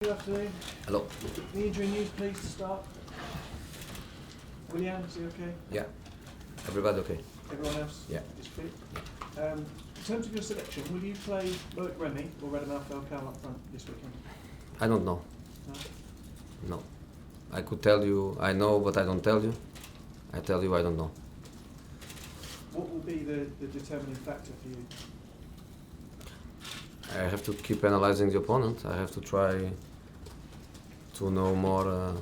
Good afternoon. Hello. The injury news, please, to start. William, is he okay? Yeah. Everybody okay? Everyone else? Yeah. Is fit? In terms of your selection, will you play Remy or Remy Falcao up front this weekend? I don't know. No? No. I could tell you I know, but I don't tell you. I tell you I don't know. What will be the determining factor for you? I have to keep analyzing the opponent. I have to try to know more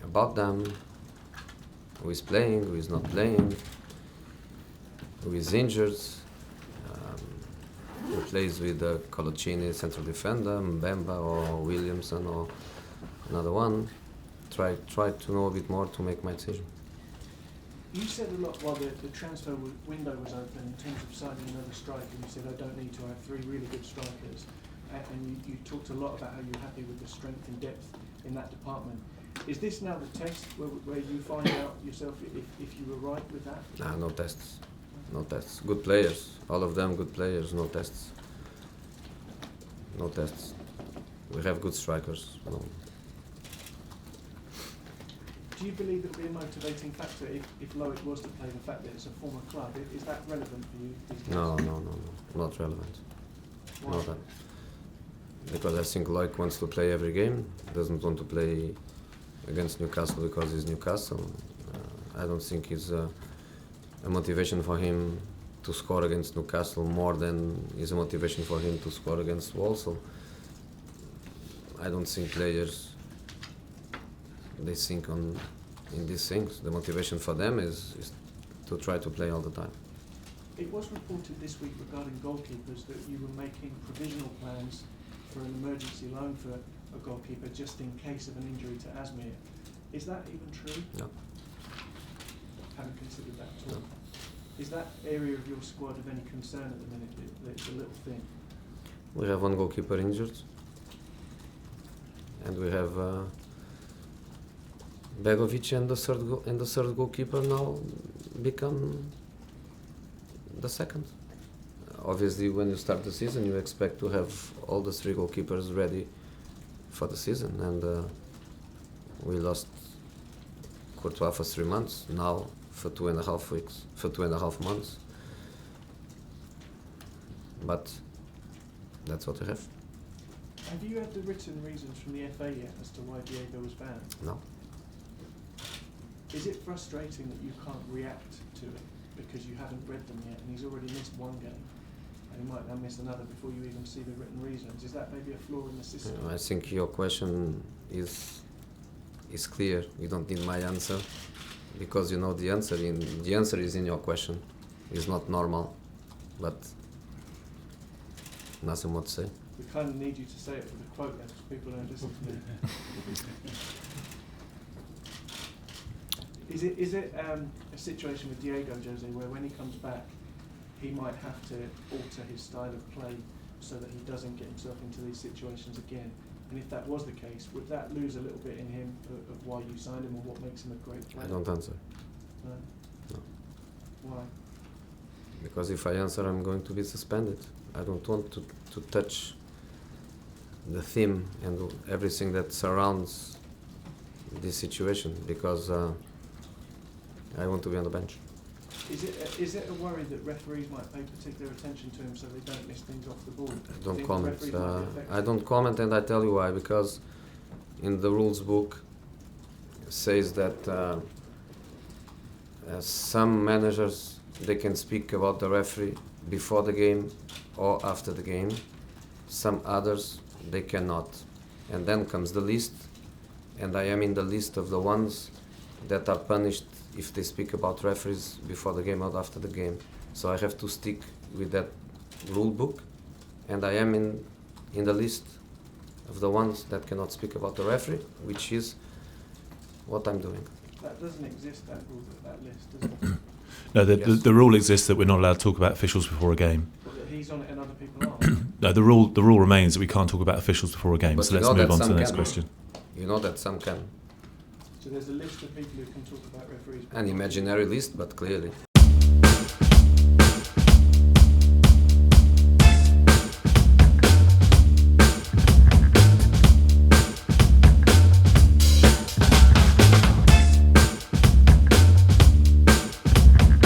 about them. Who is playing, who is not playing, who is injured, who plays with Coloccini, central defender, Mbemba or Williamson or another one. Try to know a bit more to make my decision. You said a lot while the transfer window was open in terms of signing another striker. You said, I don't need to, I have three really good strikers. And you talked a lot about how you're happy with the strength and depth in that department. Is this now the test where you find out yourself if you were right with that? Nah, no tests. No tests. Good players. All of them good players. No tests. No tests. We have good strikers. No. Do you believe it will be a motivating factor if Loic was to play, the fact that it's a former club? Is that relevant for you these days? No. Not relevant. Why? Not that. Because I think Loic wants to play every game. Doesn't want to play against Newcastle because he's Newcastle. I don't think it's a motivation for him to score against Newcastle more than is a motivation for him to score against Walsall. I don't think players they think in these things. The motivation for them is to try to play all the time. It was reported this week regarding goalkeepers that you were making provisional plans for an emergency loan for a goalkeeper just in case of an injury to Asmir. Is that even true? No. Haven't considered that at all. No. Is that area of your squad of any concern at the minute that it's a little thin? We have one goalkeeper injured, and we have Begovic and the third goalkeeper now become the second. Obviously, when you start the season, you expect to have all the three goalkeepers ready for the season, and we lost Courtois for 3 months, now for 2.5 weeks, for 2.5 months. But that's what we have. Have you had the written reasons from the FA yet as to why Diego was banned? No. Is it frustrating that you can't react to it because you haven't read them yet, and he's already missed one game, and he might now miss another before you even see the written reasons? Is that maybe a flaw in the system? I think your question is clear. You don't need my answer because you know the answer. The answer is in your question. It's not normal, but nothing more to say. We kind of need you to say it with a quote then, because people don't listen to me. Is it a situation with Diego, Jose, where when he comes back, he might have to alter his style of play so that he doesn't get himself into these situations again? And if that was the case, would that lose a little bit in him of why you signed him or what makes him a great player? I don't answer. No? No. Why? Because if I answer, I'm going to be suspended. I don't want to touch the theme and everything that surrounds this situation because I want to be on the bench. Is it a worry that referees might pay particular attention to him so they don't miss things off the ball? I don't Think comment. referees might be affected? I don't comment, and I tell you why. Because in the rules book says that some managers they can speak about the referee before the game or after the game. Some others they cannot. And then comes the list, and I am in the list of the ones that are punished if they speak about referees before the game or after the game. So I have to stick with that rule book, and I am in the list of the ones that cannot speak about the referee, which is what I'm doing. That doesn't exist, that rule, that list, does it? No, Yes. the rule exists that we're not allowed to talk about officials before a game. Or that he's on it and other people aren't? No, the rule remains that we can't talk about officials before a game. But So you let's know move that on to some the next can. question. You know that some can. So there's a list of people who can talk about referees. An imaginary list, but clearly.